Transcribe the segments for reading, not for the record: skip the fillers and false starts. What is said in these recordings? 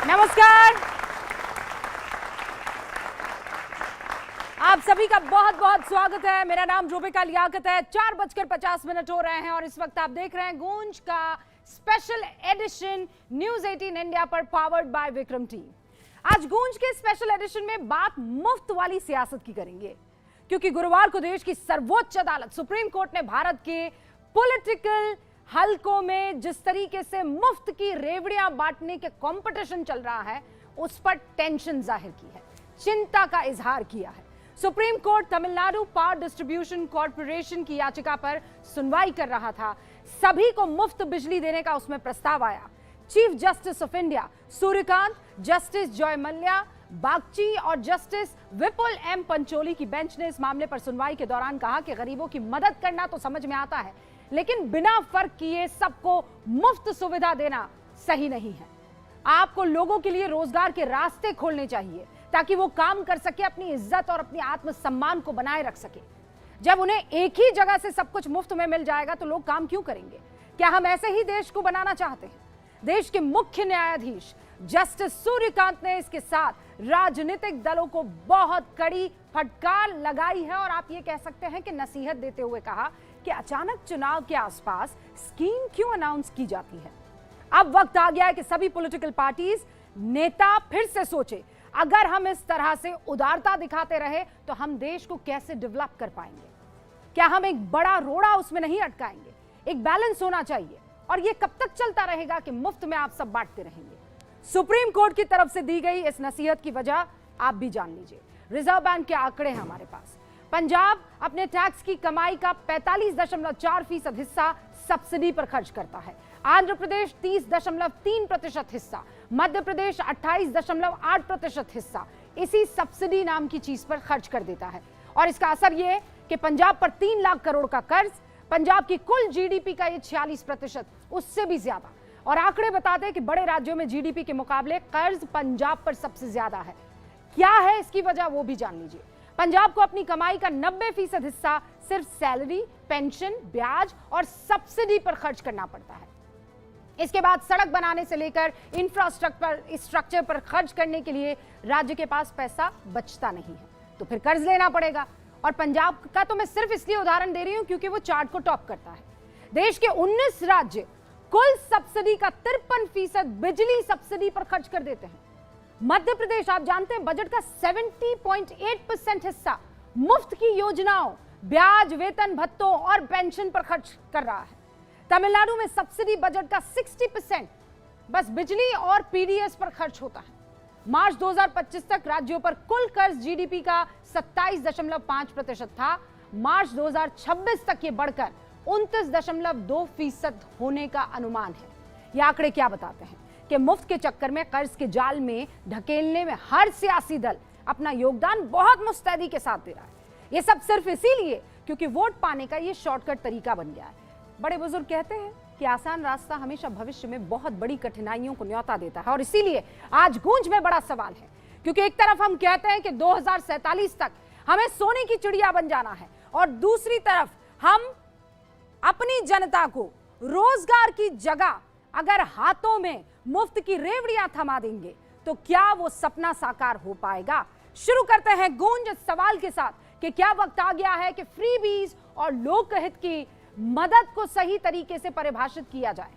नमस्कार, आप सभी का बहुत बहुत स्वागत है। मेरा नाम रूबिका लियाकत है। 4:50 हो रहे हैं और इस वक्त आप देख रहे हैं गूंज का स्पेशल एडिशन न्यूज 18 इंडिया पर, पावर्ड बाय विक्रम टी। आज गूंज के स्पेशल एडिशन में बात मुफ्त वाली सियासत की करेंगे, क्योंकि गुरुवार को देश की सर्वोच्च अदालत सुप्रीम कोर्ट ने भारत के पॉलिटिकल हलकों में जिस तरीके से मुफ्त की रेवड़ियां बांटने के कंपटीशन चल रहा है, उस पर टेंशन जाहिर की है, चिंता का इजहार किया है। Supreme court Tamil Nadu power distribution corporation की याचिका पर सुनवाई कर रहा था। सभी को मुफ्त बिजली देने का उसमें प्रस्ताव आया। Chief justice of India Suryakant, justice Joy Mallya Bagchi और जस्टिस विपुल एम पंचोली की बेंच ने इस मामले पर सुनवाई के दौरान कहा कि गरीबों की मदद करना तो समझ में आता है, लेकिन बिना फर्क किए सबको मुफ्त सुविधा देना सही नहीं है। आपको लोगों के लिए रोजगार के रास्ते खोलने चाहिए ताकि वो काम कर सके, अपनी इज्जत और अपनी आत्मसम्मान को बनाए रख सके। जब उन्हें एक ही जगह से सब कुछ मुफ्त में मिल जाएगा तो लोग काम क्यों करेंगे? क्या हम ऐसे ही देश को बनाना चाहते हैं? देश के मुख्य न्यायाधीश जस्टिस सूर्यकांत ने इसके साथ राजनीतिक दलों को बहुत कड़ी फटकार लगाई है और आप ये कह सकते हैं कि नसीहत देते हुए कहा कि अचानक चुनाव के आसपास स्कीम क्यों अनाउंस की जाती है। अब वक्त आ गया है कि सभी पॉलिटिकल पार्टीज, नेता फिर से सोचे, अगर हम इस तरह से उदारता दिखाते रहे तो हम देश को कैसे डेवलप कर पाएंगे? क्या हम एक बड़ा रोड़ा उसमें नहीं अटकाएंगे? एक बैलेंस होना चाहिए। और ये कब तक चलता रहेगा कि मुफ्त में आप सब बांटते रहेंगे? सुप्रीम कोर्ट की तरफ से दी गई इस नसीहत की वजह आप भी जान लीजिए। रिजर्व बैंक के आंकड़े हैं हमारे पास। पंजाब अपने टैक्स की कमाई का 45.4% हिस्सा सब्सिडी पर खर्च करता है। आंध्र प्रदेश 30.3% हिस्सा, मध्य प्रदेश 28.8% हिस्सा इसी सब्सिडी नाम की चीज पर खर्च कर देता है। और इसका असर यह कि पंजाब पर 3 लाख करोड़ का कर्ज, पंजाब की कुल जीडीपी का ये 46%, उससे भी ज्यादा। और आंकड़े बताते हैं कि बड़े राज्यों में जीडीपी के मुकाबले कर्ज पंजाब पर सबसे ज्यादा है। क्या है इसकी वजह, वो भी जान लीजिए। पंजाब को अपनी कमाई का 90% हिस्सा सिर्फ सैलरी, पेंशन, ब्याज और सब्सिडी पर खर्च करना पड़ता है। इसके बाद सड़क बनाने से लेकर इंफ्रास्ट्रक्चर पर खर्च करने के लिए राज्य के पास पैसा बचता नहीं है, तो फिर कर्ज लेना पड़ेगा। और पंजाब का तो मैं सिर्फ इसलिए उदाहरण दे रही हूं क्योंकि वो चार्ट को टॉप करता है। देश के 19 राज्य कुल सब्सिडी का 53% बिजली सब्सिडी पर खर्च कर देते हैं। मध्य प्रदेश, आप जानते हैं, बजट का 70.8% हिस्सा मुफ्त की योजनाओं, ब्याज, वेतन भत्तों और पेंशन पर खर्च कर रहा है। तमिलनाडु में सब्सिडी बजट का 60% बस बिजली और पीडीएस पर खर्च होता है। मार्च 2025 तक राज्यों पर कुल कर्ज जीडीपी का 27.5% था। मार्च 2026 तक ये बढ़कर 29.2% होने का अनुमान है। ये आंकड़े क्या बताते हैं कि मुफ्त के चक्कर में कर्ज के जाल में ढकेलने में हर सियासी दल अपना योगदान बहुत मुस्तैदी के साथ दे रहा है। ये सब सिर्फ इसीलिए क्योंकि वोट पाने का ये शॉर्टकट तरीका बन गया है। बड़े बुजुर्ग कहते हैं कि आसान रास्ता हमेशा भविष्य में बहुत बड़ी कठिनाइयों को न्योता देता है। और इसीलिए आज गूंज में बड़ा सवाल है, क्योंकि एक तरफ हम कहते हैं कि 2047 तक हमें सोने की चिड़िया बन जाना है, और दूसरी तरफ हम अपनी जनता को रोजगार की जगह अगर हाथों में मुफ्त की रेवड़ियां थमा देंगे तो क्या वो सपना साकार हो पाएगा? शुरू करते हैं गूंज इस सवाल के साथ कि क्या वक्त आ गया है कि फ्रीबीज और लोकहित की मदद को सही तरीके से परिभाषित किया जाए।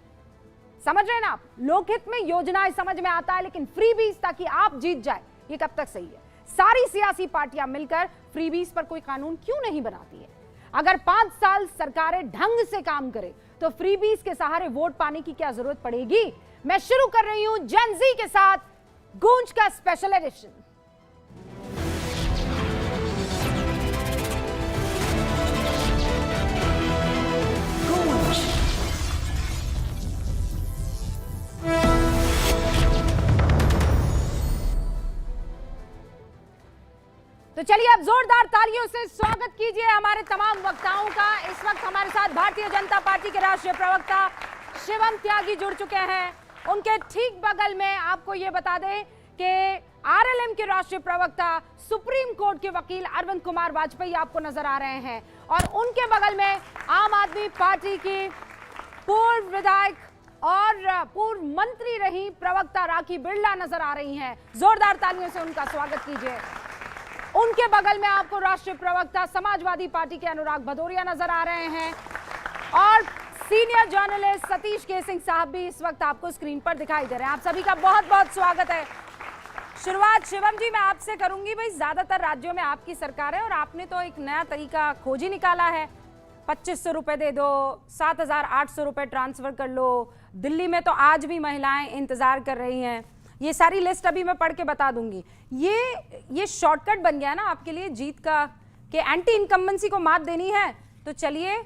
समझ रहे हैं ना आप? लोकहित में योजनाएं समझ में आता है, लेकिन फ्रीबीज ताकि आप जीत जाए, ये कब तक सही है? सारी सियासी पार्टियां मिलकर फ्रीबीज पर कोई कानून क्यों नहीं बनाती है? अगर 5 साल सरकारें ढंग से काम करें तो फ्रीबीज के सहारे वोट पाने की क्या जरूरत पड़ेगी? मैं शुरू कर रही हूं जेन ज़ी के साथ गूंज का स्पेशल एडिशन। तो चलिए अब जोरदार तालियों से स्वागत कीजिए हमारे तमाम वक्ताओं का। इस वक्त हमारे साथ भारतीय जनता पार्टी के राष्ट्रीय प्रवक्ता शिवम त्यागी जुड़ चुके हैं। उनके ठीक बगल में आपको ये बता दें कि आरएलएम के राष्ट्रीय प्रवक्ता, सुप्रीम कोर्ट के वकील अरविंद कुमार वाजपेयी आपको नजर आ रहे हैं। और उनके बगल में आम आदमी पार्टी की पूर्व विधायक और पूर्व मंत्री रही प्रवक्ता राखी बिरला नजर आ रही हैं। जोरदार तालियों से उनका स्वागत कीजिए। उनके बगल में आपको राष्ट्रीय प्रवक्ता समाजवादी पार्टी के अनुराग भदौरिया नजर आ रहे हैं और सीनियर जर्नलिस्ट सतीश केसिंग साहब भी इस वक्त आपको स्क्रीन पर दिखाई दे रहे हैं। आप सभी का बहुत बहुत स्वागत है। शुरुआत शिवम जी मैं आपसे करूंगी। भाई ज्यादातर राज्यों में आपकी सरकार है और आपने तो एक नया तरीका खोज ही निकाला है। 2500 रुपए दे दो, 7800 रुपए ट्रांसफर कर लो। दिल्ली में तो आज भी महिलाएं इंतजार कर रही हैं। ये सारी लिस्ट अभी मैं पढ़ के बता दूंगी। ये शॉर्टकट बन गया ना आपके लिए जीत का कि एंटी इनकम्बेंसी को मात देनी है तो चलिए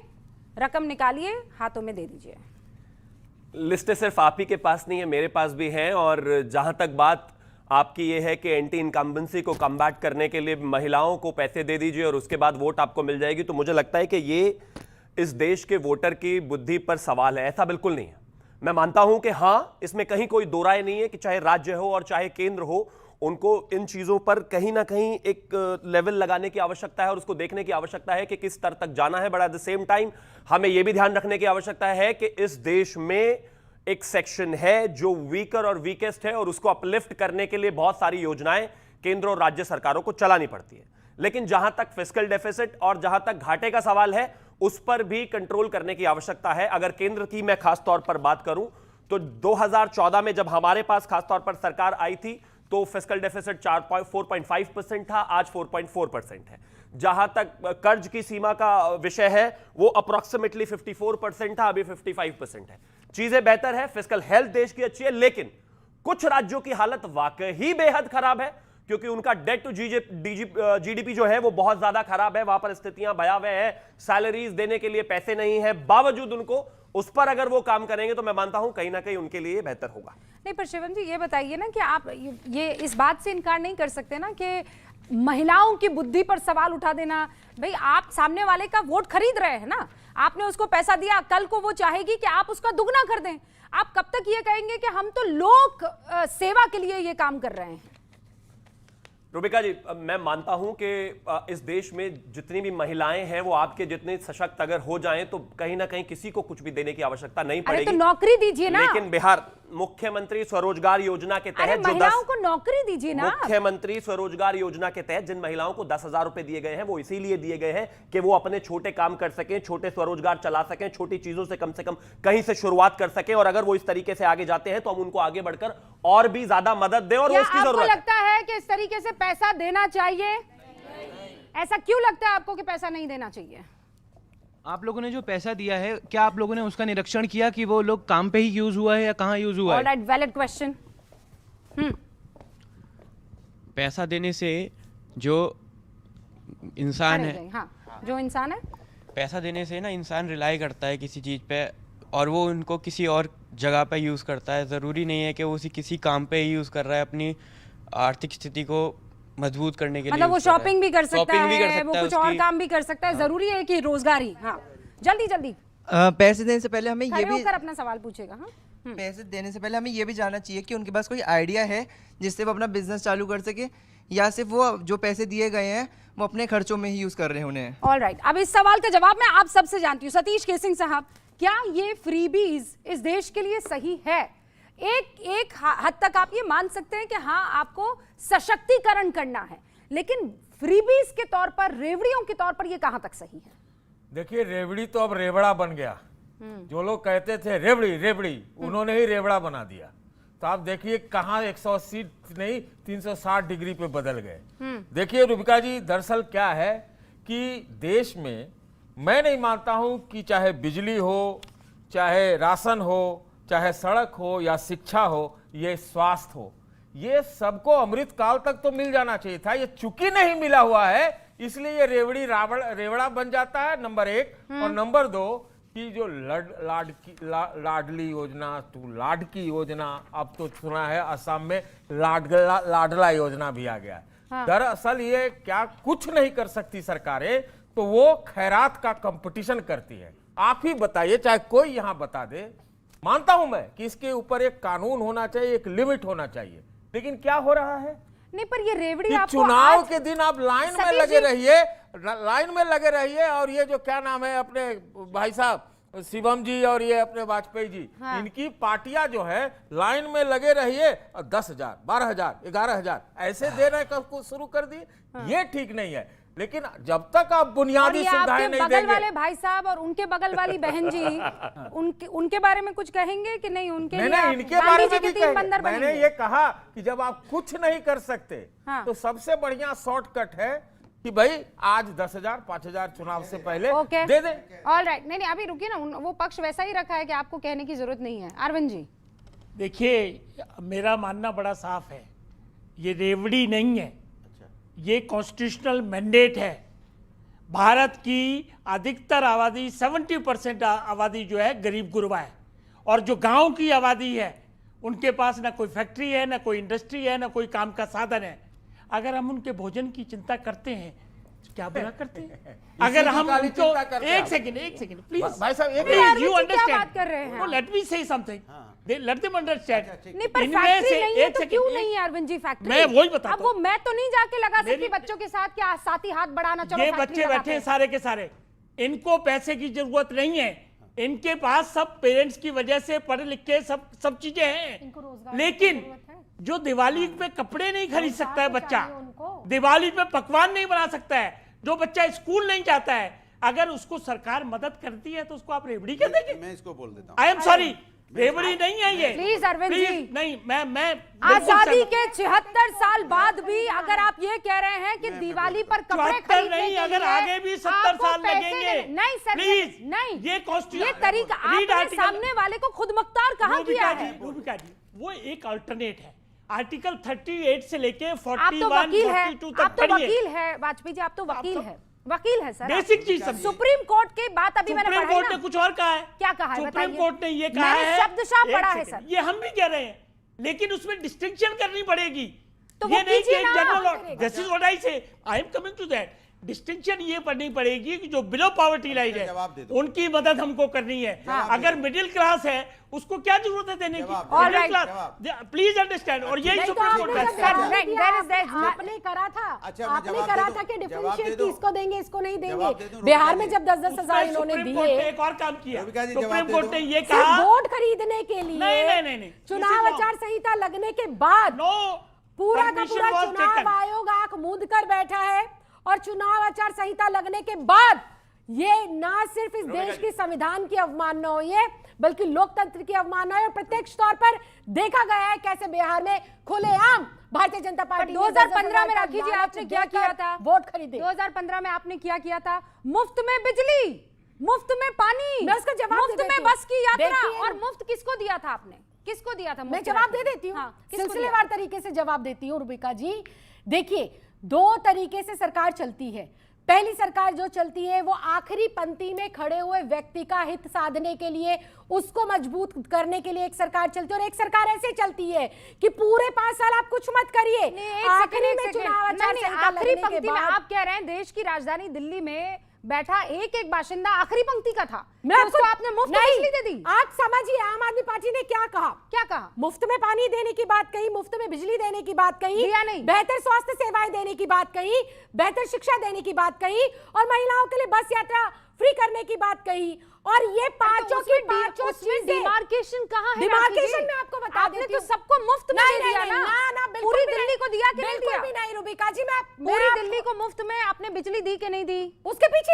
रकम निकालिए, हाथों में दे दीजिए। लिस्टें सिर्फ आप ही के पास नहीं है, मेरे पास भी हैं। और जहां तक बात आपकी ये है कि एंटी इनकम्बेंसी को कम्बैट करने के लिए महिलाओं को पैसे दे दीजिए और उसके बाद वोट आपको मिल जाएगी, तो मुझे लगता है कि ये इस देश के वोटर की बुद्धि पर सवाल है। ऐसा बिल्कुल नहीं है। मैं मानता हूं कि हाँ, इसमें कहीं कोई दो राय नहीं है कि चाहे राज्य हो और चाहे केंद्र हो, उनको इन चीजों पर कहीं ना कहीं एक लेवल लगाने की आवश्यकता है और उसको देखने की आवश्यकता है कि किस स्तर तक जाना है। But at the same time हमें यह भी ध्यान रखने की आवश्यकता है कि इस देश में एक सेक्शन है जो वीकर और वीकेस्ट है और उसको अपलिफ्ट करने के लिए बहुत सारी योजनाएं केंद्र और राज्य सरकारों को चलानी पड़ती है। लेकिन जहां तक फिस्कल डेफिसिट और जहां तक घाटे का सवाल है, उस पर भी कंट्रोल करने की आवश्यकता है। अगर केंद्र की मैं खास तौर पर बात करूं तो 2014 में जब हमारे पास खास तौर पर सरकार आई थी तो फिस्कल डेफिसिट 4.5% था, आज 4.4% है। जहां तक कर्ज की सीमा का विषय है वो अप्रोक्सीमेटली 54% था, अभी 55% है। चीजें बेहतर है, फिस्कल हेल्थ देश की अच्छी है, लेकिन कुछ राज्यों की हालत वाकई बेहद खराब है क्योंकि उनका डेट टू जीडीपी जो है वो बहुत ज्यादा खराब है। वहां पर स्थितियां भयावह है, सैलरीज देने के लिए पैसे नहीं है, बावजूद उनको उस पर अगर वो काम करेंगे तो मैं मानता हूं कहीं ना कहीं उनके लिए बेहतर होगा। नहीं पर शिवम जी ये बताइए ना कि आप ये इस बात से इनकार नहीं कर सकते ना कि महिलाओं की बुद्धि पर सवाल उठा देना। भाई आप सामने वाले का वोट खरीद रहे हैं ना, आपने उसको पैसा दिया, कल को वो चाहेगी कि आप उसका दुगना कर दें। आप कब तक ये कहेंगे कि हम तो लोक सेवा के लिए ये काम कर रहे हैं? रूबिका जी, मैं मानता हूं कि इस देश में जितनी भी महिलाएं हैं वो आपके जितने सशक्त अगर हो जाएं तो कहीं ना कहीं किसी को कुछ भी देने की आवश्यकता नहीं पड़ेगी। अरे तो नौकरी दीजिए ना। लेकिन बिहार मुख्यमंत्री स्वरोजगार योजना के तहत जो महिलाओं को नौकरी दीजिए ना। मुख्यमंत्री स्वरोजगार योजना के तहत जिन महिलाओं को 10,000 रुपए दिए गए हैं वो इसीलिए दिए गए हैं कि वो अपने छोटे काम कर सकें, छोटे स्वरोजगार चला सकें, छोटी चीजों से कम कहीं से शुरुआत कर सकें। और अगर वो इस तरीके से आगे जाते हैं तो हम उनको आगे बढ़कर और भी ज्यादा मदद दें। और उसकी जरूरत लगता है कि इस तरीके से पैसा देना चाहिए? ऐसा क्यों लगता है आपको कि पैसा नहीं देना चाहिए? आप लोगों ने जो पैसा दिया है, क्या आप लोगों ने उसका निरीक्षण किया कि वो लोग काम पे ही यूज हुआ है या कहाँ यूज हुआ है? Alright, valid question. पैसा देने से जो इंसान है, हाँ, जो इंसान है, पैसा देने से ना इंसान रिलाई करता है किसी चीज पे और वो उनको किसी और जगह पे यूज करता है। जरूरी नहीं है कि वो किसी काम पे ही यूज कर रहा है, अपनी आर्थिक स्थिति को मजबूत करने के लिए। मतलब वो शॉपिंग भी कर सकता है, वो कुछ और काम भी कर सकता है। जरूरी है कि रोजगार ही। हाँ, जल्दी पैसे देने से पहले हमें ये भी अपना सवाल पूछेगा। हाँ, पैसे देने से पहले हमें ये भी जानना चाहिए कि उनके पास कोई आइडिया है जिससे वो अपना बिजनेस चालू कर सके या सिर्फ वो जो पैसे दिए गए हैं वो अपने खर्चों में ही यूज कर रहे हैं उन्हें। ऑलराइट, अब इस सवाल का जवाब मैं आप सबसे जानती हूँ। सतीश केसिंग साहब, क्या ये फ्रीबीज इस देश के लिए सही है? एक हद तक आप ये मान सकते हैं कि हाँ आपको सशक्तिकरण करना है, लेकिन फ्रीबीज के तौर पर, रेवड़ियों के तौर पर ये कहां तक सही है? देखिए, रेवड़ी तो अब रेवड़ा बन गया। जो लोग कहते थे रेवड़ी उन्होंने ही रेवड़ा बना दिया। तो आप देखिए कहां 180 नहीं 360 डिग्री पे बदल गए। देखिए रूबिका जी, दरअसल क्या है कि देश में मैं नहीं मानता हूं कि चाहे बिजली हो, चाहे राशन हो, चाहे सड़क हो या शिक्षा हो, ये स्वास्थ्य हो, ये सबको अमृत काल तक तो मिल जाना चाहिए था। ये चूंकि नहीं मिला हुआ है इसलिए ये रेवड़ा बन जाता है, नंबर 1। और नंबर 2 कि जो लाडली योजना, लाडकी योजना, अब तो सुना है असम में लाडला योजना भी आ गया है। हाँ। दरअसल ये क्या कुछ नहीं कर सकती सरकारें, तो वो खैरात का कंपटीशन करती है। आप ही बताइए, चाहे कोई यहां बता दे, मानता हूं मैं कि इसके ऊपर एक कानून होना चाहिए, एक लिमिट होना चाहिए, लेकिन क्या हो रहा है? नहीं, पर ये रेवड़ी आपको चुनाव के दिन आप लाइन में लगे रहिए और ये जो क्या नाम है अपने भाई साहब शिवम जी और ये अपने वाजपेयी जी, इनकी पार्टियां जो है लाइन में लगे रहिए और 10,000, 12,000, 11,000 ऐसे देना कब शुरू कर दिए। ये ठीक नहीं है। लेकिन जब तक आप और बुनियादी ये सुविधाएं आपके नहीं बगल देंगे, वाले भाई साहब और उनके बगल वाली बहन जी, उनके बारे में कुछ कहेंगे कि नहीं? उनके लिए मैंने आप इनके गांधी बारे जी में के भी तीन बंदर मैंने बनेंगे। ये कहा कि जब आप कुछ नहीं कर सकते हाँ। तो सबसे बढ़िया शॉर्टकट है कि भाई आज 10,000, 5,000 चुनाव से पहले ओके, दे दें। All right. नहीं अभी रुकिए ना, वो पक्ष वैसा ही रखा है कि आपको कहने की जरूरत नहीं है। अरविंद जी, देखिए, मेरा मानना बड़ा साफ है, ये रेवड़ी नहीं है, ये कॉन्स्टिट्यूशनल मैंडेट है। भारत की अधिकतर आबादी 70% आबादी जो है गरीब गुरबा है, और जो गांव की आबादी है उनके पास ना कोई फैक्ट्री है, ना कोई इंडस्ट्री है, ना कोई काम का साधन है। अगर हम उनके भोजन की चिंता करते हैं तो क्या बुरा करते हैं? अगर हम काली उनको चिंता करते हैं एक आप। सेकंड प्लीज भाई साहब, एक अरविंद यू जी, क्या अंडरस्टैंड, बात कर रहे हैं आप? लेट मी से समथिंग, लेट देम अंडरस्टैंड। नहीं पर फैक्ट्री नहीं है तो क्यों नहीं है अरविंद जी फैक्ट्री? मैं वही बताता अब वो मैं तो नहीं जाके लगा सकती मेरी- बच्चों के साथ, क्या साथी हाथ बढ़ाना, चलो ये फैक्ट्री बच्चे लगाते बैठे हैं हैं। सारे के सारे, इनको पैसे की जरूरत नहीं है, इनके पास सब पेरेंट्स की वजह से पढ़े लिखे सब चीजें इनको हैं, रोजगार की लेकिन जरूरत है। जो दिवाली पे कपड़े नहीं खरीद सकता है तो बच्चा, चाहिए उनको। दिवाली पे पकवान नहीं बना सकता है, जो बच्चा स्कूल नहीं जाता है, अगर उसको सरकार मदद करती है तो उसको आप रेवड़ी कह देंगे? मैं इसको बोल देता हूँ। आई एम सॉरी, रेवड़ी नहीं है ये। प्लीज अरविंद जी। प्लीज, नहीं, मैं बिल्कुल आजादी सहमत- के 76 साल बाद भी अगर आप ये कह रहे हैं कि दिवाली पर कपड़े 74 खरीदने नहीं, के अगर लिए आगे भी 70 आपको साल पैसे लगेंगे। देने- नहीं सर, प्लीज, नहीं, ये ये तरीका आपने सामने वाले को खुद मुख्तार कहाँ किया है? रूबिका जी, वो एक अल्टरनेट है। आर्टिकल 38 से लेके आप 41, तो वकील है, 42 आप तक तो पढ़िए। वकील है वाजपेयी जी, आप तो वकील है, वकील है सर। बेसिक चीज समझिए। सुप्रीम कोर्ट की बात अभी मैंने सुप्रीम पढ़ा कोर्ट ने ना। कुछ और कहा है। क्या कहा है सुप्रीम बताइए? कोर्ट ने ये कहा मैंने है, शब्दशः एक पढ़ा है सेकंड, सर। ये हम भी कह रहे हैं, लेकिन उसमें डिस्टिंक्शन करनी पड़ेगी। तो वो ये नहीं कि कीजिए ना। General, this is what I say, I am coming to that. Distinction ये पढ़नी पड़ेगी कि जो बिलो पॉवर्टी लाइन है जवाब दे दो। उनकी मदद हमको करनी है। अगर मिडिल क्लास है उसको क्या जरूरत है देने की? जवाब दो। मिडिल क्लास, प्लीज अंडरस्टैंड, और यही सुप्रीम कोर्ट आपने का जब है। आपने करा था, अच्छा, मैं आपने जवाब करा दे था दूं, कि जवाब दे डिफरेंशिएट दूं। किसको देंगे, इसको नहीं जवाब दे देंगे। दूं, बिहार में रुबिका जब 10-10 हजार उस पर इन्होंने सुप्रीम कोर्ट ने दिए, एक और काम किया। रुबिका जी, सुप्रीम जवाब दे कोर्ट दो। ने ये सिर्फ कहा, वोट खरीदने के लिए नहीं। चुनाव This is wrong. आचार संहिता लगने के बाद नो, पूरा का permission पूरा was चुनाव taken. आयोग आंख मूंद कर बैठा है, और चुनाव आचार संहिता लगने के बाद ये ना सिर्फ इस देश की संविधान की अवमानना हुई है, बल्कि लोकतंत्र की अवमानना है। और प्रत्यक्ष तौर पर देखा गया है कैसे बिहार में खुलेआम भारतीय जनता पार्टी 2015 में राखी जी आपने क्या किया था? वोट खरीदे। 2015 में आपने क्या किया था? मुफ्त में बिजली, मुफ्त में पानी, मैं उसका जवाब मुफ्त दे में देती हूँ। बस की यात्रा। देखिए, और मुफ्त किसको दिया था आपने? किसको दिया था? मैं मुफ्त जवाब में? दे देती हूँ, हाँ, किसको दिया? सिलसिलेवार तरीके से जवाब देती हूँ रुबिका जी। देखिए, दो तरीके से सरकार चलती है। पहली सरकार जो चलती है वो आखिरी पंक्ति में खड़े हुए व्यक्ति का हित साधने के लिए, उसको मजबूत करने के लिए एक सरकार चलती है। और एक सरकार ऐसे चलती है कि पूरे 5 साल आप कुछ मत करिए, आखिरी में चुनाव आचार संहिता आखिरी लगने के पंक्ति में बाद आप कह रहे हैं देश की राजधानी दिल्ली में बैठा एक एक बाशिंदा आखिरी पंक्ति का था, मैं तो आपको उसको आपने मुफ्त नहीं, बिजली दे दी। आप समझिए आम आदमी पार्टी ने क्या कहा। क्या कहा? मुफ्त में पानी देने की बात कही, मुफ्त में बिजली देने की बात कही, दिया नहीं। बेहतर स्वास्थ्य सेवाएं देने की बात कही, बेहतर शिक्षा देने की बात कही, और महिलाओं के लिए बस यात्रा फ्री करने की बात कही। और ये पांचों की पांचों चीजें, डिमार्केशन कहाँ है? डिमार्केशन में आपको बता आपने देती तो हूँ। सबको मुफ्त में नहीं, दे दिया नहीं, ना, बिल्कुल पूरी भी दिल्ली नहीं। को दिया कि नहीं बिल्कुल दिया? भी नहीं रुबिका जी, मैं पूरी आप- दिल्ली को मुफ्त में आपने बिजली दी कि नहीं दी? उसके पीछे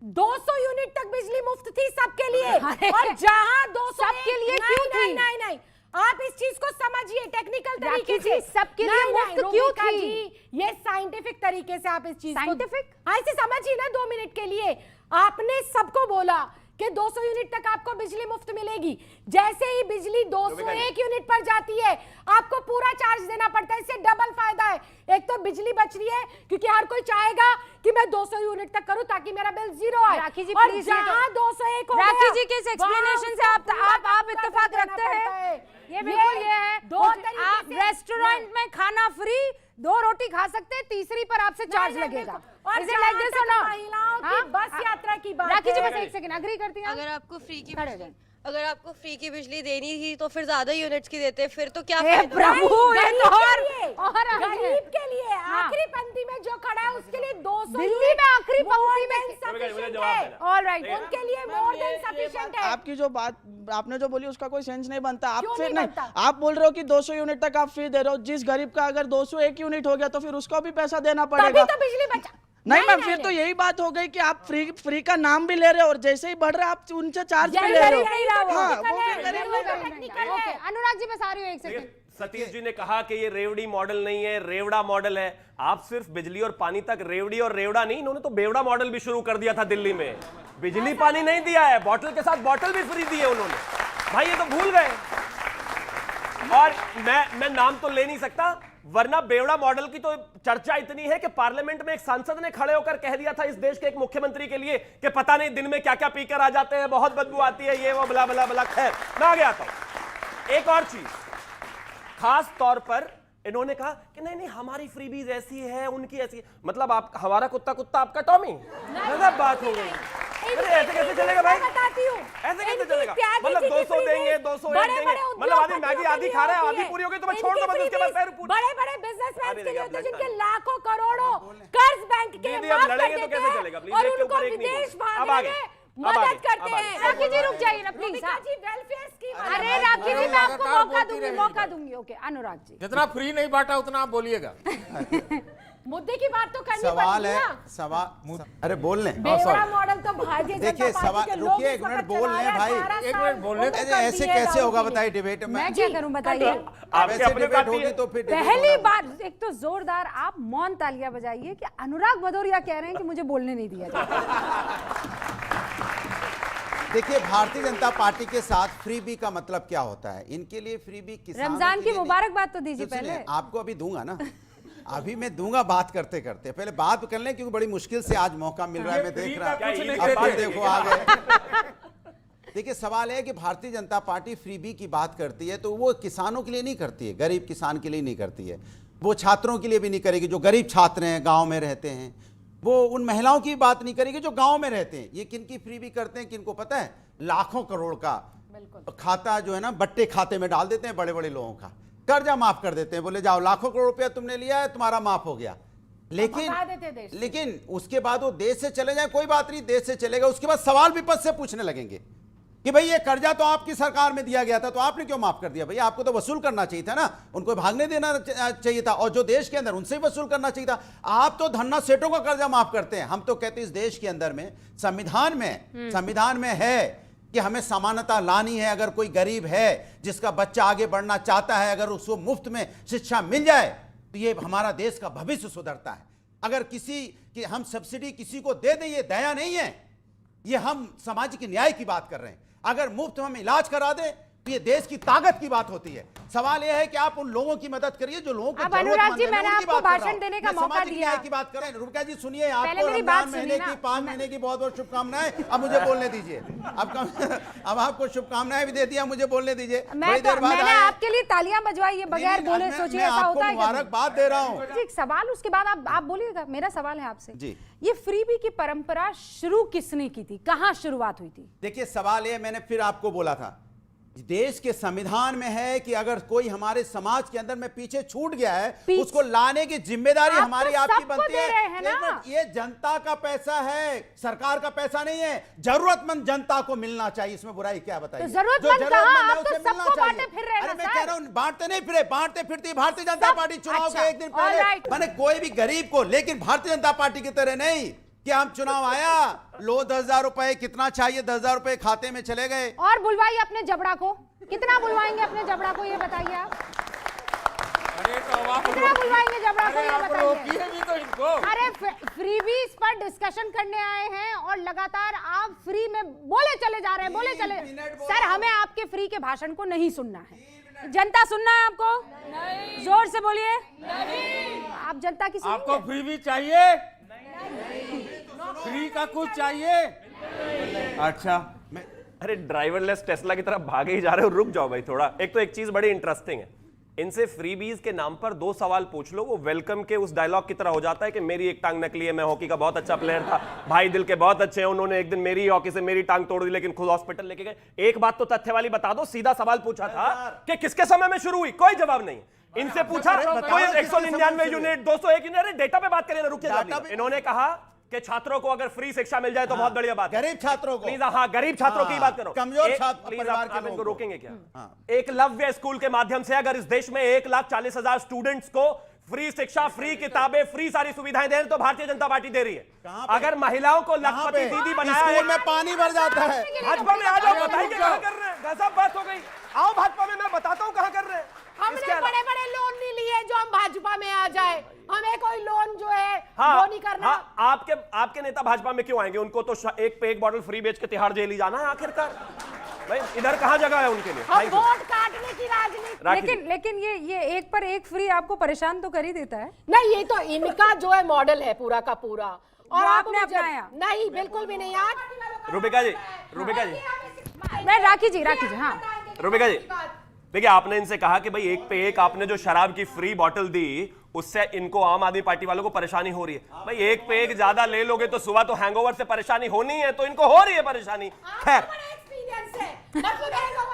200 यूनिट तक बिजली मुफ्त थी सबके लिए। अरे, और जहां 200 सबके लिए क्यों थी? नहीं, आप इस चीज को समझिए टेक्निकल राखी तरीके जी, से। सबके लिए नहीं, मुफ्त नहीं, क्यों रुबिका थी? जी, ये साइंटिफिक तरीके से आप इस चीज को Scientific? ऐसे समझिए ना 2 मिनट के लिए। आपने सबको बोला कि 200 यूनिट तक आपको बिजली मुफ्त मिलेगी। जैसे ही बिजली 201 यूनिट पर जाती है, आपको पूरा चार्ज देना पड़ता है। इससे डबल फायदा है, एक तो बिजली बच रही है क्योंकि हर कोई चाहेगा कि मैं 200 यूनिट तक करूं ताकि मेरा बिल 0 आए। राखी जी, और प्लीज, जहां 201 हो राखी गया, जी के इस वहां एक्सप्लेनेशन से उसको पूरा का आप पूरा इत्तेफाक देना रखते पड़ता हैं? है। ये बिल्कुल ये है। दो तरीके आप से- रेस्टोरेंट में खाना फ्री, 2 रोटी खा सकते हैं, तीसरी पर आपसे चार्ज नहीं, लगेगा। और Is it like this or not? महिलाओं की हाँ? बस यात्रा की बात राखी जी है। बस एक सेकंड, अग्री करती हैं? अगर आपको फ्री की खड़े हो बिजली जाएं। अगर आपको फ्री की बिजली देनी थी तो फिर ज्यादा यूनिट्स की देते, फिर तो क्या हे फायदा? प्रभु, ये तो और गरीब के लिए हाँ। आखिरी पंक्ति में जो खड़ा है उसके लिए 200 दिल्ली में आखिरी पंक्ति में insufficient जवाब है, देना। ऑल राइट, उनके लिए मोर देन सफिशिएंट है। आपकी जो बात आपने जो बोली उसका कोई सेंस नहीं बनता। आप क्यों फिर नहीं नहीं, बनता? आप बोल रहे हो कि 200 यूनिट तक आप फ्री दे रहे हो। जिस गरीब का अगर 201 यूनिट हो गया तो फिर उसको भी पैसा देना तभी पड़ेगा। तो बिजली बचा। नहीं मैम, फिर तो यही बात हो गई कि आप फ्री का नाम भी ले रहे हो और जैसे ही बढ़ रहा है आप उनसे चार्ज भी ले रहे हो। हाँ, वो भी टेक्निकल है। अनुराग जी मैं सारी हूँ, एक सेकंड। सतीश जी ने कहा कि ये रेवड़ी मॉडल नहीं है, रेवड़ा मॉडल है। आप सिर्फ बिजली और पानी तक, रेवड़ी और रेवड़ा नहीं, इन्होंने तो बेवड़ा मॉडल भी शुरू कर दिया था दिल्ली में। बिजली पानी नहीं दिया है, बॉटल के साथ बॉटल भी फ्री दी है उन्होंने। भाई ये तो भूल गए। और मैं नाम तो ले नहीं सकता, वरना बेवड़ा मॉडल की तो चर्चा इतनी है कि पार्लियामेंट में एक सांसद ने खड़े होकर कह दिया था इस देश के एक मुख्यमंत्री के लिए कि पता नहीं दिन में क्या क्या पीकर आ जाते हैं, बहुत बदबू आती है, ये वो बला बला बला। खैर मैं आगे आता हूं। एक और चीज खास तौर पर इन्होंने कहा कि नहीं नहीं हमारी फ्रीबीज ऐसी है, उनकी ऐसी है। मतलब आप हमारा कुत्ता कुत्ता आपका टॉमी, गजब बात हो गई। अरे ऐसे कैसे चलेगा भाई, बताती हूँ ऐसे कैसे चलेगा? मतलब 200 देंगे, 201 देंगे, मतलब आदमी मैगी आधी खा रहा है, आधी पूरी हो गई तो मैं छोड़ दूं, बस उसके बाद फिर बड़े बड़े बिजनेसमैन के लिए होते हैं जिनके लगता लाखों करोड़ों कर्ज बैंक के दीदी, माफ अब कर लड़ेंगे तो देते कैसे हैं चलेगा? प्लीज और एक के उनको ऊपर एक नहीं विदेश बोलते। अब भागने आगे, में अब मदद आगे, करते अब आगे। हैं। राखी जी रुक जाइए ना please. Romika ji welfare scheme. अरे राखी जी मैं आपको लगातार मौका बोलती दूंगी, रहेगी। मौका दूंगी। ओके अनुराग जी, जितना फ्री नहीं बांटा उतना आप बोलिएगा। मुद्दे की बात तो करनी सवाल पड़ेगी है, ना। सवाल, अरे बोल लें। बेवड़ा मॉडल तो भारतीय जनता देखिए, पार्टी सवाल- के लोग रुकिए, इस एक वक्त मिनट बोल चला लें रहे हैं, भाई। 18 एक साल मिनट बोलने उनको ऐसे कर ऐसे दिए कैसे राहुल होगा जी ने। बताइए डिबेट में? मैं क्या करूं बताइए? आपके वैसे अपने डिबेट पार्टी होगी है। तो फिर debate पहली होगा। बार एक तो जोरदार आप मौन तालियां बजाइए कि अनुराग भदौरिया कह रहे हैं कि मुझे बोलने नहीं दिया जाता। देखिए, भारतीय जनता पार्टी के साथ फ्रीबी का मतलब क्या होता है? इनके लिए फ्रीबी किसानों रमजान के की लिए नहीं। मुबारकबाद तो दीजिए सुनिए, पहले। आपको अभी दूंगा ना, अभी मैं दूंगा बात करते करते। पहले बात कर लें क्योंकि बड़ी मुश्किल से आज मौका मिल रहा है, मैं देख रहा फ्री का कुछ नहीं अब देते। फिर देखो आ गए। देखिए, सवाल है कि भारतीय जनता पार्टी फ्रीबी की बात करती है तो वो किसानों के लिए नहीं करती है, गरीब किसान के लिए नहीं करती है, वो छात्रों के लिए भी नहीं करेगी जो गरीब छात्र हैं, गांव में रहते हैं। वो उन महिलाओं की बात नहीं करेगी जो गांव में रहते हैं। ये किनकी फ्रीबी करते हैं, किनको पता है? लाखों करोड़ का खाता जो है ना बट्टे खाते में डाल देते हैं बड़े बड़े लोगों का, कर्जा माफ कर देते हैं, बोले जाओ लाखों करोड़ रुपया तुमने लिया है, तुम्हारा माफ हो गया। भगा देते हैं देश से। लेकिन उसके बाद वो देश से चले जाए, कोई बात नहीं, देश से चलेगा, उसके बाद सवाल विपक्ष से पूछने लगेंगे कि भाई ये कर्जा तो आपकी सरकार में दिया गया था तो आपने क्यों माफ कर दिया? भाई आपको तो वसूल करना चाहिए था ना, उनको भागने देना चाहिए था, और जो देश के अंदर उनसे वसूल करना चाहिए था। आप तो धन्ना सेठों का कर्जा माफ करते हैं। हम तो कहते हैं इस देश के अंदर में संविधान में है कि हमें समानता लानी है। अगर कोई गरीब है जिसका बच्चा आगे बढ़ना चाहता है, अगर उसको मुफ्त में शिक्षा मिल जाए तो ये हमारा देश का भविष्य सुधरता है। अगर किसी कि हम सब्सिडी किसी को दे दें, ये दया नहीं है, ये हम सामाजिक न्याय की बात कर रहे हैं। अगर मुफ्त हम इलाज करा दें तो ये देश की ताकत की बात होती है। सवाल यह है कि आप उन लोगों की मदद करिए जो लोगों को अब अनुराग जी, जरूरतमंद है। मैं मैंने उनकी आपको बात कर रहा भाषण हूं। देने का मैं मौका सामाजिक दिया। न्याय की बात कर रहे हैं। रुबिका जी सुनिए, पहले आपको मेरी बात रमजान महीने सुनिए की ना। 5 महीने की बहुत बहुत शुभकामनाएं। अब मुझे बोलने दीजिए। अब आपको शुभकामनाएं भी दे दिया, मुझे बोलने दीजिए। मैं तो मैंने आपके लिए तालियां बजवाई है बगैर नहीं, बोले, मैं सोचिए आपको ऐसा होता है क्या? मुबारकबाद दे रहा हूं। जी, एक सवाल उसके बाद आप बोलिएगा। मेरा सवाल है आपसे, जी। ये फ्रीबी की परंपरा शुरू किसने की थी, कहां शुरुआत हुई थी? देखिए, सवाल ये मैंने फिर आपको बोला था, देश के संविधान में है कि अगर कोई हमारे समाज के अंदर में पीछे छूट गया है उसको लाने की जिम्मेदारी आप हमारी तो आपकी सबको बनती दे रहे हैं है। ना। एक मिनट, ये जनता का पैसा है, सरकार का पैसा नहीं है। जरूरतमंद जनता को मिलना चाहिए, इसमें बुराई क्या बताइए? तो जरूरतमंद जो कहाँ? है, आप तो उसे सबको मिलना चाहिए। बांटे फिर रहे हैं अरे ना मैं सर। कह रहा हूं, बांटते नहीं फिरे, बांटते फिरती भारतीय जनता सब- पार्टी चुनाव अच्छा, के एक दिन all पहले right। मैंने कोई भी गरीब को, लेकिन भारतीय जनता पार्टी की तरह नहीं कि हम चुनाव आया, लो 10,000 रुपए, कितना चाहिए, 10,000 रुपए खाते में चले गए। और बुलवाइए अपने जबड़ा को, कितना बुलवाएंगे अपने जबड़ा को, ये बताइए आप। अरे तो अब आप कितना बुलवाएंगे जबड़ा को, अरे ये आप बताइए। रोकिए भी तो इनको। अरे फ्रीबीज पर डिस्कशन करने आए हैं और लगातार आप फ्री में बोले चले जा रहे हैं, बोले चले। सर, हमें आपके फ्री के भाषण को नहीं सुनना है। जनता सुनना है आपको? नहीं। जोर से बोलिए। नहीं। आप जनता की सुनिए। आपको फ्री भी चाहिए? फ्री का कुछ चाहिए? अच्छा, अरे ड्राइवरलेस टेस्ला की तरफ भागे ही जा रहे हो, रुक जाओ भाई थोड़ा। एक चीज बड़ी इंटरेस्टिंग है, इनसे फ्रीबीज के नाम पर 2 सवाल पूछ लो, वो वेलकम के उस डायलॉग की तरह हो जाता है कि मेरी एक टांग नकली है, मैं हॉकी का बहुत अच्छा प्लेयर था, भाई दिल के बहुत अच्छे हैं, उन्होंने एक दिन मेरी हॉकी से मेरी टांग तोड़ दी लेकिन खुद हॉस्पिटल लेके गए। एक बात तो तथ्य वाली बता दो, सीधा सवाल पूछा था कि किसके समय में शुरू हुई, कोई जवाब नहीं। इनसे पूछा कोई 199 यूनिट, 201 यूनिट, डेटा पे बात करें ना, रुकिए। इन्होंने कहा कि छात्रों को अगर फ्री शिक्षा मिल जाए तो बहुत बढ़िया बात है। गरीब छात्रों को, प्लीज, हाँ गरीब छात्रों की बात करो, कमजोर छात्र प्लीज परिवार के आप इनको लोगों को। रोकेंगे क्या? एकलव्य स्कूल के माध्यम से अगर इस देश में 1,40,000 स्टूडेंट्स को फ्री शिक्षा, फ्री किताबें, फ्री सारी सुविधाएं दे रही तो भारतीय जनता पार्टी दे रही है। अगर महिलाओं को लखपति दीदी बनाया स्कूल में पानी भर जाता है। भाजपा में आ जाओ, बताइए कहां कर रहे हैं। गजब बात हो गई, आओ भाजपा में, मैं बताता हूं कहां कर रहे हैं। हमने बड़े बड़े लोन नहीं लिए जो हम भाजपा में आ जाए, हमें कोई लोन जो है हाँ, वो नहीं करना। हाँ, आपके नेता भाजपा में क्यों आएंगे? उनको तो एक पे एक बॉटल फ्री बेच के तिहाड़ जेल ही जाना है आखिरकार। भाई इधर कहां जगह है उनके लिए? हम वोट काटने की राजनीति। लेकिन ये एक पर एक फ्री आपको परेशान तो कर ही देता है। नहीं, ये तो इनका जो है मॉडल है पूरा का पूरा, और आपने अपनाया? नहीं, बिल्कुल भी नहीं। आज रूबिका जी, मैं राखी जी, हाँ रूबिका जी, देखिए आपने इनसे कहा कि भाई एक पे एक आपने जो शराब की फ्री बोतल दी उससे इनको आम आदमी पार्टी वालों को परेशानी हो रही है। भाई एक पे एक ज्यादा ले लोगे तो सुबह तो हैंगओवर से परेशानी होनी है, तो इनको हो रही है परेशानी। खैर,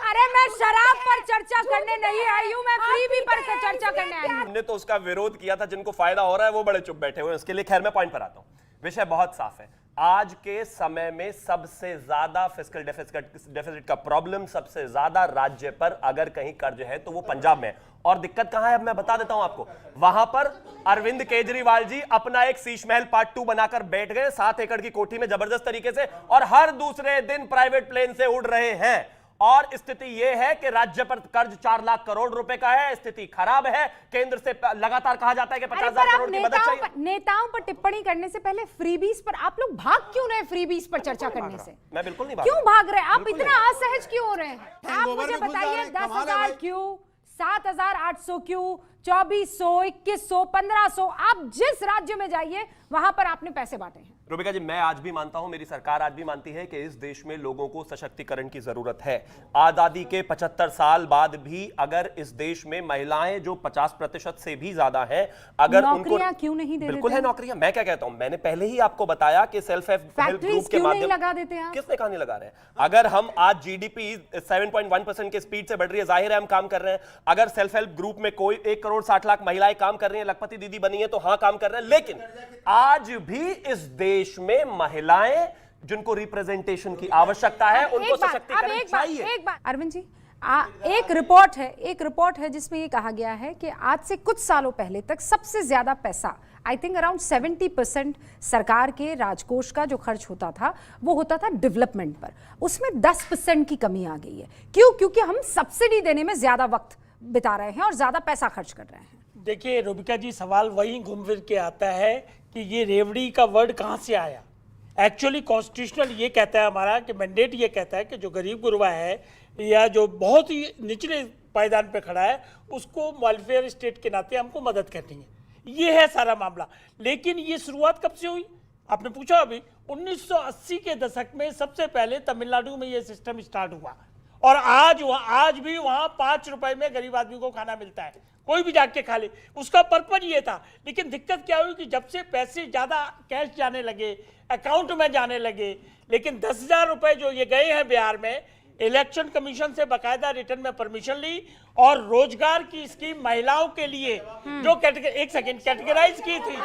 अरे मैं शराब पर चर्चा करने नहीं आई हूँ, मैं फ्री भी पर चर्चा करने आई हूँ। हमने तो उसका विरोध किया था, जिनको फायदा हो रहा है वो बड़े चुप बैठे हुए हैं उसके लिए। खैर मैं पॉइंट पर आता हूँ, विषय बहुत साफ है। आज के समय में सबसे ज्यादा फिस्कल डेफिसिट का प्रॉब्लम, सबसे ज्यादा राज्य पर अगर कहीं कर्ज है तो वो पंजाब में है। और दिक्कत कहां है अब मैं बता देता हूं आपको। वहां पर अरविंद केजरीवाल जी अपना एक शीश महल पार्ट 2 बनाकर बैठ गए 7 एकड़ की कोठी में जबरदस्त तरीके से, और हर दूसरे दिन प्राइवेट प्लेन से उड़ रहे हैं। और स्थिति यह है कि राज्य पर कर्ज 4 लाख करोड़ रुपए का है, स्थिति खराब है। केंद्र से लगातार कहा जाता है कि 50,000 करोड़ की मदद चाहिए। नेताओं पर टिप्पणी करने से पहले फ्रीबीज पर आप लोग भाग क्यों रहे? फ्रीबीज पर चर्चा करने से मैं बिल्कुल नहीं क्यों भाग रहे? आप इतना असहज क्यों हो रहे हैं? आप हैंगओवर मुझे में घुस जा रहे बताइए, हैं, कमाल है 10,000 भाई। क्यों, 7,800 क्यों, 2,400, 2,100, 1,500, आप जिस राज्य में जाइए वहां पर आपने पैसे बांटे हैं। रूबिका जी, मैं आज भी मानता हूं, मेरी सरकार आज भी मानती है कि इस देश में लोगों को सशक्तिकरण की जरूरत है। आजादी के 75 साल बाद भी अगर इस देश में महिलाएं जो 50% से भी ज्यादा हैं, अगर नौकरियां क्यों नहीं दे बिल्कुल देते है नौकरियां। मैं क्या कहता हूं, मैंने पहले ही आपको बताया कि सेल्फ हेल्प ग्रुप के माध्यम लगा देते हैं। किसने कहा नहीं लगा रहे हैं? अगर हम आज जीडीपी 7.1% के स्पीड से बढ़ रही है, जाहिर है हम काम कर रहे हैं। अगर सेल्फ हेल्प ग्रुप में कोई 1 करोड़ 60 लाख महिलाएं काम कर रही हैं, लखपति दीदी बनी है, तो हाँ काम कर रहे हैं। लेकिन आज भी इस देश में महिलाएं जिनको रिप्रेजेंटेशन की आवश्यकता है, उनको सशक्तिकरण चाहिए। एक बार अरविंद जी, एक रिपोर्ट है जिसमें ये कहा गया है कि आज से कुछ सालों पहले तक सबसे ज्यादा पैसा, आई थिंक अराउंड 70% सरकार के राजकोष का जो खर्च होता था वो होता था डेवलपमेंट पर। उसमें 10% की कमी आ गई है। क्यों? क्योंकि हम सब्सिडी देने में ज्यादा वक्त बिता रहे हैं और ज्यादा पैसा खर्च कर रहे हैं। देखिए रूबिका जी, सवाल वही घूम फिर के आता है कि ये रेवड़ी का वर्ड कहाँ से आया। एक्चुअली कॉन्स्टिट्यूशनल ये कहता है हमारा कि मैंडेट ये कहता है कि जो गरीब गुरबा है या जो बहुत ही निचले पायदान पे खड़ा है उसको वेलफेयर स्टेट के नाते हमको मदद करनी है। ये है सारा मामला। लेकिन ये शुरुआत कब से हुई? आपने पूछा अभी 1980 के दशक में सबसे पहले तमिलनाडु में ये सिस्टम स्टार्ट हुआ, और आज भी वहाँ 5 रुपए में गरीब आदमी को खाना मिलता है, कोई भी जाके खा ले। उसका पर्पज ये था। लेकिन दिक्कत क्या हुई कि जब से पैसे ज़्यादा कैश जाने लगे, अकाउंट में जाने लगे, लेकिन 10,000 रुपए जो ये गए हैं बिहार में, इलेक्शन कमीशन से बाकायदा रिटर्न में परमिशन ली और रोजगार की स्कीम महिलाओं के लिए जो कैटेगराइज की थी,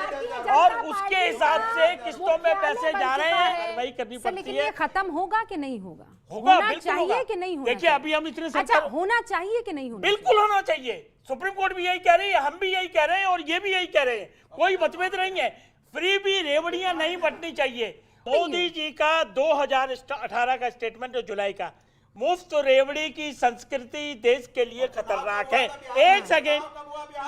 और उसके हिसाब से किस्तों में पैसे जा रहे हैं, वही करनी पड़ती लेकिन है। ये खत्म होगा कि नहीं होगा? होगा, होना बिल्कुल चाहिए होगा। कि नहीं होना? देखिए अभी हम इतने अच्छा, होना चाहिए कि नहीं होना? बिल्कुल होना चाहिए। सुप्रीम कोर्ट भी यही कह रही है, हम भी यही कह रहे हैं, और ये भी यही कह रहे हैं, कोई मतभेद नहीं है। फ्री भी रेवड़ियां नहीं बंटनी चाहिए। मोदी जी का 2018 का स्टेटमेंट है जुलाई का, मुफ्त रेवड़ी की संस्कृति देश के लिए खतरनाक है। एक सेकेंड,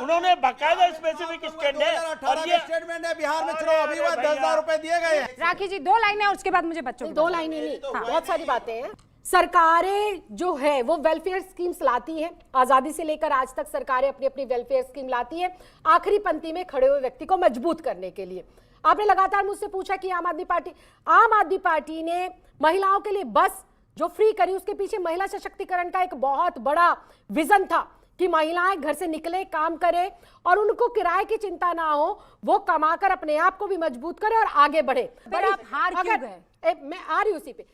उन्होंने बाकायदा स्पेसिफिक स्टेटमेंट है, और ये स्टेटमेंट है बिहार में। चलो अभी वह 10,000 रुपए दिए गए हैं। राखी जी 2 लाइनें और उसके बाद मुझे बच्चों की 2 लाइनें नहीं, बहुत सारी बातें हैं। सरकारें जो है वो वेलफेयर स्कीम्स लाती हैं, आजादी से लेकर आज तक सरकारें अपनी अपनी वेलफेयर स्कीम लाती हैं आखिरी पंक्ति में खड़े हुए व्यक्ति को मजबूत करने के लिए। आपने लगातार मुझसे पूछा कि आम आदमी पार्टी ने महिलाओं के लिए बस जो फ्री करी, उसके पीछे महिला सशक्तिकरण का एक बहुत बड़ा विजन था कि महिलाएं घर से निकले, काम करें और उनको किराए की चिंता ना हो, वो कमाकर अपने आप को भी मजबूत करें और आगे बढ़े। पर आप हार क्यों गए? मैं आ रही उसी पे।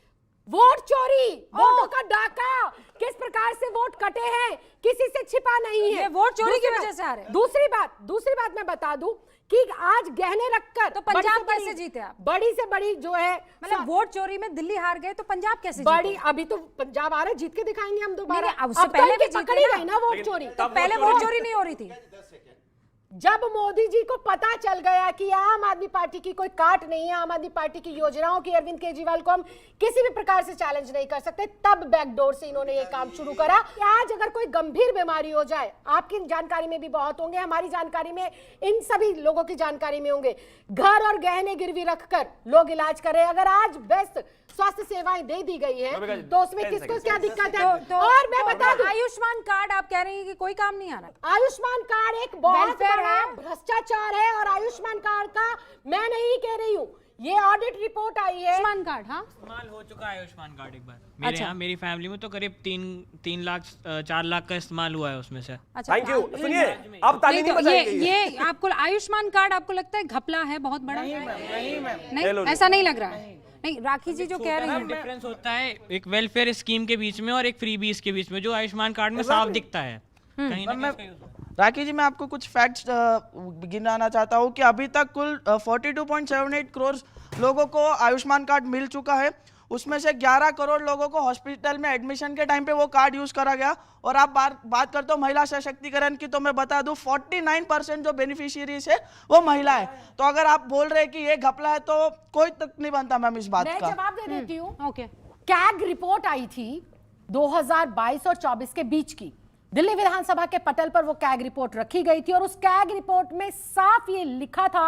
वोट चोरी, वोटों का डाका, किस प्रकार से वोट कटे हैं, किसी से छिपा नहीं है। ये वोट चोरी की वजह से आ रहे हैं। दूसरी बात मैं बता दूं कि आज गहने रखकर तो पंजाब कैसे जीते आप? बड़ी से बड़ी जो है मतलब वोट चोरी में दिल्ली हार गए तो पंजाब कैसे बड़ी जीते? अभी तो पंजाब आ रहा है, जीत के दिखाएंगे हम दोबारा। नहीं, उससे अब तो पहले इनकी भी जीते पकड़ी ना। गई ना वोट चोरी। तो पहले वोट चोरी नहीं हो रही थी। जब मोदी जी को पता चल गया कि आम आदमी पार्टी की कोई काट नहीं है, आम आदमी पार्टी की योजनाओं की, अरविंद केजरीवाल को हम किसी भी प्रकार से चैलेंज नहीं कर सकते, तब बैकडोर से इन्होंने ये काम शुरू करा। आज अगर कोई गंभीर बीमारी हो जाए, आपकी जानकारी में भी बहुत होंगे, हमारी जानकारी में, इन सभी लोगों की जानकारी में होंगे, घर और गहने गिरवी रखकर लोग इलाज कर रहे हैं। अगर आज बेस्ट स्वास्थ्य सेवाएं दे दी गई है तो उसमें किसको क्या दिक्कत है? और मैं बता दूं, आयुष्मान कार्ड आप कह रहे हैं कि कोई काम नहीं आ रहा। आयुष्मान कार्ड एक बहुत Welfare बड़ा है। भ्रष्टाचार है। और आयुष्मान कार्ड का मैं नहीं कह रही हूँ, ये ऑडिट रिपोर्ट आई है। आयुष्मान कार्ड, हाँ, इस्तेमाल हो चुका है आयुष्मान कार्ड एक बार मेरे अच्छा। यहाँ, मेरी फैमिली में तो करीब 4 लाख का इस्तेमाल हुआ है उसमें से। अच्छा। Thank you. सुनिए, आप ताली नहीं तो बजाएंगे। ये आपको आयुष्मान कार्ड आपको लगता है घपला है बहुत बड़ा? नहीं, ऐसा नहीं लग रहा है। नहीं, राखी जी जो कह रही हैं, डिफरेंस होता है एक वेलफेयर स्कीम के बीच में और एक फ्रीबीज के बीच में, जो आयुष्मान कार्ड में साफ दिखता है कहीं ना कहीं। राखी जी, मैं आपको कुछ फैक्ट्स गिनाना चाहता हूँ कि अभी तक कुल 42.78 करोड़ लोगों को आयुष्मान कार्ड मिल चुका है। उसमें से 11 करोड़ लोगों को हॉस्पिटल में एडमिशन के टाइम पे वो कार्ड यूज करा गया। और आप बात करते हो महिला सशक्तिकरण की, तो मैं बता दूं 49% जो बेनिफिशियरीज है वो महिला है। तो अगर आप बोल रहे हैं कि ये घपला है तो कोई तक नहीं बनता मैम इस बात मैं का। जवाब दे देती हूँ। ओके। कैग रिपोर्ट आई थी 2022 और 24 के बीच की, दिल्ली विधानसभा के पटल पर वो कैग रिपोर्ट रखी गई थी और उस कैग रिपोर्ट में साफ ये लिखा था,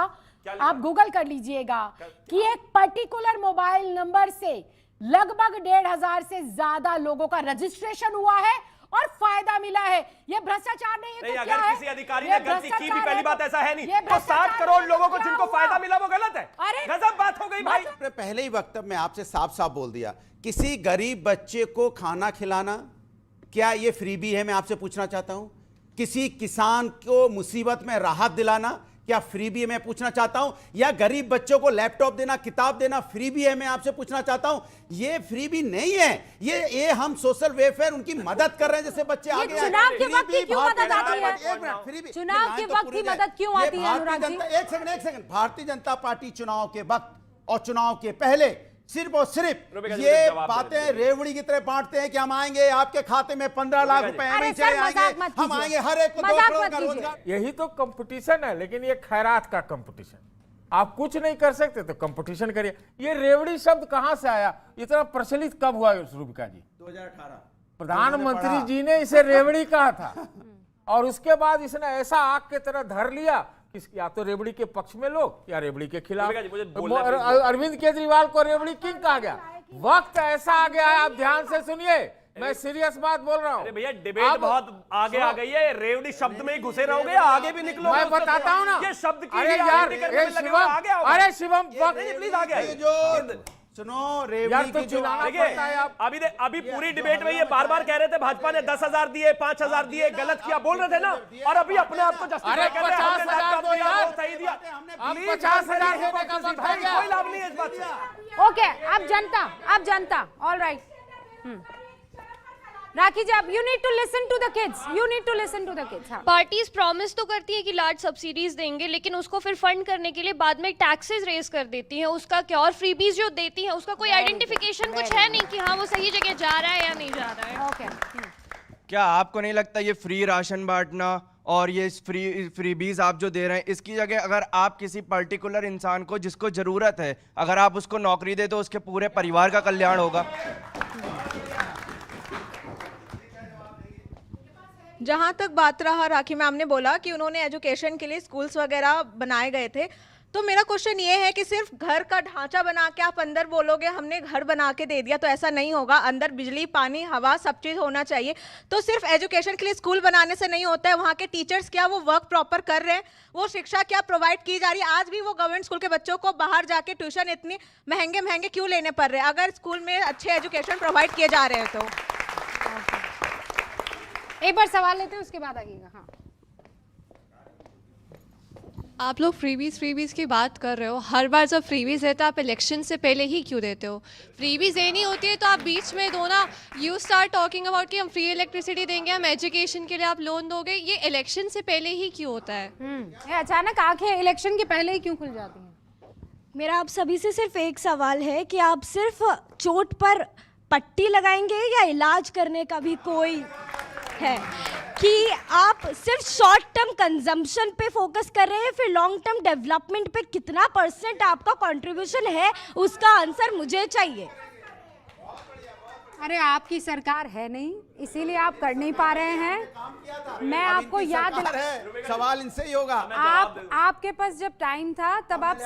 आप गूगल कर लीजिएगा, कि एक पर्टिकुलर मोबाइल नंबर से लगभग 1,500 से ज्यादा लोगों का रजिस्ट्रेशन हुआ है और फायदा मिला है। ये भ्रष्टाचार नहीं है तो नहीं, क्या अगर है? किसी अधिकारी ये ने गलती की भी, भ्रष्टाचार पहली है बात तो- ऐसा है नहीं, ये तो 60 भ्रष्टाचार करोड़ है, लोगों को क्या जिनको हुआ? फायदा मिला वो गलत है। अरे गजब बात हो गई भाई। आपने पहले ही वक्तव्य में आपसे साफ साफ बोल दिया, किसी गरीब बच्चे को खाना खिलाना क्या ये फ्रीबी है? मैं आपसे पूछना चाहता हूं, किसी किसान को मुसीबत में राहत दिलाना क्या फ्रीबी है? मैं पूछना चाहता हूं, या गरीब बच्चों को लैपटॉप देना, किताब देना फ्रीबी है? मैं आपसे पूछना चाहता हूं, ये फ्रीबी नहीं है। ये हम सोशल वेलफेयर उनकी मदद कर रहे हैं, जैसे बच्चे आगे आए। चुनाव के वक्त ही फ्रीबी क्यों भारतीय मदद आती जनता है? पार्टी- एक मिनट, फ्रीबी चुनाव लाइन के तो वक्त पूरी ही दे। मदद क्यों ये आती है, भारतीय अनुराग जी? जनता- एक सेकंड, भारतीय जनता पार्टी चुनाव के वक्त और चुनाव के पहले सिर्फ और सिर्फ रुपए ये का जवाब बातें दे दीजिए। रेवड़ी की तरह बांटते हैं कि हम आएंगे आपके खाते में 15 लाख रुपए अरे एमएच सर, आएंगे, मजाक मत हम कीजिए। आएंगे हर एक को 2 मजाक करोड़ मत का कीजिए। रोजगार। यही तो कंपटीशन है, लेकिन ये खैरात का कंपटीशन। आप कुछ नहीं कर सकते तो कंपटीशन करिए। ये रेवड़ी शब्द कहां से आया, इतना प्रचलित कब हुआ रूबिका जी? 2018 प्रधानमंत्री जी ने इसे रेवड़ी कहा था और उसके बाद इसने ऐसा आग के तरह धर लिया कि या तो रेवड़ी के पक्ष में लोग या रेवड़ी के खिलाफ। रूबिका जी, मुझे बोलना है, please। अरविंद केजरीवाल को रेवड़ी किंग कहा गया। वक्त ऐसा आ गया है, आप ध्यान से सुनिए, मैं सीरियस बात बोल रहा हूँ। अरे भैया, डिबेट बहुत आगे आ गई है। रेवड़ी शब्द में ही घुसे रहोगे या आगे भी निकलोगे? मैं बताता हूँ ना। ये शब्द की अरे ही यार, आगे करने ये में लगे शिवम, हो, आगे आओ। अरे शिवम, प्लीज आगे ये आइए। जो सुनो यार, रेवड़ी तो की जो चिल्लाना देखिए, पड़ता है आप। अभी पूरी डिबेट में ये बार बार कह रहे थे भाजपा ने 10,000 दिए, 5,000 दिए, गलत किया बोल रहे थे ना, और अभी अपने आप को justify अरे कर रहे हैं, हमने 50,000 laptop दो दिया, यार। वो सही दिया। अब Please, 50,000 देने का वक्त भाई, आ गया। कोई लाभ नहीं है इस बात से। ओके, अब जनता, ऑल राइट। राखी जी, आप you need to listen to the kids, you need to listen to the kids. हाँ, पार्टीज प्रॉमिस तो करती है कि लार्ज सब्सिडीज देंगे, लेकिन उसको फिर फंड करने के लिए बाद में टैक्सेस रेज कर देती हैं। उसका क्या, और फ्रीबीज जो देती हैं उसका कोई आइडेंटिफिकेशन कुछ है नहीं कि हाँ वो सही जगह जा रहा है या नहीं जा रहा है। ओके। क्या आपको नहीं लगता ये फ्री राशन बांटना और ये फ्रीबीज आप जो दे रहे हैं, इसकी जगह अगर आप किसी पर्टिकुलर इंसान को जिसको जरूरत है, अगर आप उसको नौकरी दे तो उसके पूरे परिवार का कल्याण होगा? जहाँ तक बात रहा राखी मैम ने बोला कि उन्होंने एजुकेशन के लिए स्कूल्स वगैरह बनाए गए थे, तो मेरा क्वेश्चन ये है कि सिर्फ घर का ढांचा बना के आप अंदर बोलोगे हमने घर बना के दे दिया, तो ऐसा नहीं होगा। अंदर बिजली, पानी, हवा सब चीज़ होना चाहिए। तो सिर्फ एजुकेशन के लिए स्कूल बनाने से नहीं होता है। वहाँ के टीचर्स क्या वो वर्क प्रॉपर कर रहे हैं, वो शिक्षा क्या प्रोवाइड की जा रही है? आज भी वो गवर्नमेंट स्कूल के बच्चों को बाहर जाके ट्यूशन इतनी महंगे महंगे क्यों लेने पड़ रहे हैं, अगर स्कूल में अच्छे एजुकेशन प्रोवाइड किए जा रहे हैं तो? एक बार सवाल लेते हैं, उसके बाद आइएगा। हाँ, आप लोग फ्रीबीज की बात कर रहे हो, हर बार जब फ्रीबीज देते हो आप इलेक्शन से पहले ही क्यों देते हो? फ्रीबीज देनी होती है तो आप बीच में दो ना, यू स्टार्ट टॉकिंग अबाउट कि हम फ्री इलेक्ट्रिसिटी देंगे, हम एजुकेशन के लिए आप लोन दोगे, ये इलेक्शन से पहले ही क्यों होता है? ये अचानक आंखें इलेक्शन के पहले ही क्यों खुल जाती हैं? मेरा आप सभी से सिर्फ एक सवाल है कि आप सिर्फ चोट पर पट्टी लगाएंगे या इलाज करने का भी कोई है, कि आप सिर्फ शॉर्ट टर्म कंजम्पशन पे फोकस कर रहे हैं, फिर लॉन्ग टर्म डेवलपमेंट पे कितना % आपका कंट्रीब्यूशन है, उसका आंसर मुझे चाहिए। अरे आपकी सरकार है नहीं, इसीलिए आप कर नहीं पा रहे हैं। मैं आपको याद सवाल इनसे ही होगा। आपके पास जब टाइम था तब आप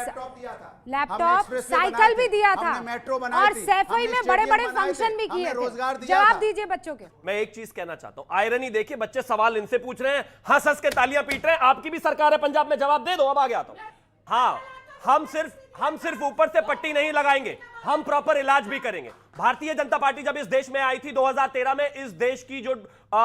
लैपटॉप, हमने साइकिल भी दिया था, हमने मेट्रो बनाई और थी, सैफई में हमने बड़े बड़े स्टेडियम बनाए फंक्शन थे, भी किए हमने थे। रोजगार दिया जवाब था। दीजिए बच्चों के। मैं एक चीज कहना चाहता हूं, आयरनी देखिए, बच्चे सवाल इनसे पूछ रहे हैं, हंस हंस के तालियां पीट रहे हैं। आपकी भी सरकार है पंजाब में, जवाब दे दो। अब आ गया तो हाँ, हम सिर्फ ऊपर से पट्टी नहीं लगाएंगे, हम प्रॉपर इलाज भी करेंगे। भारतीय जनता पार्टी जब इस देश में आई थी 2013 में, इस देश की जो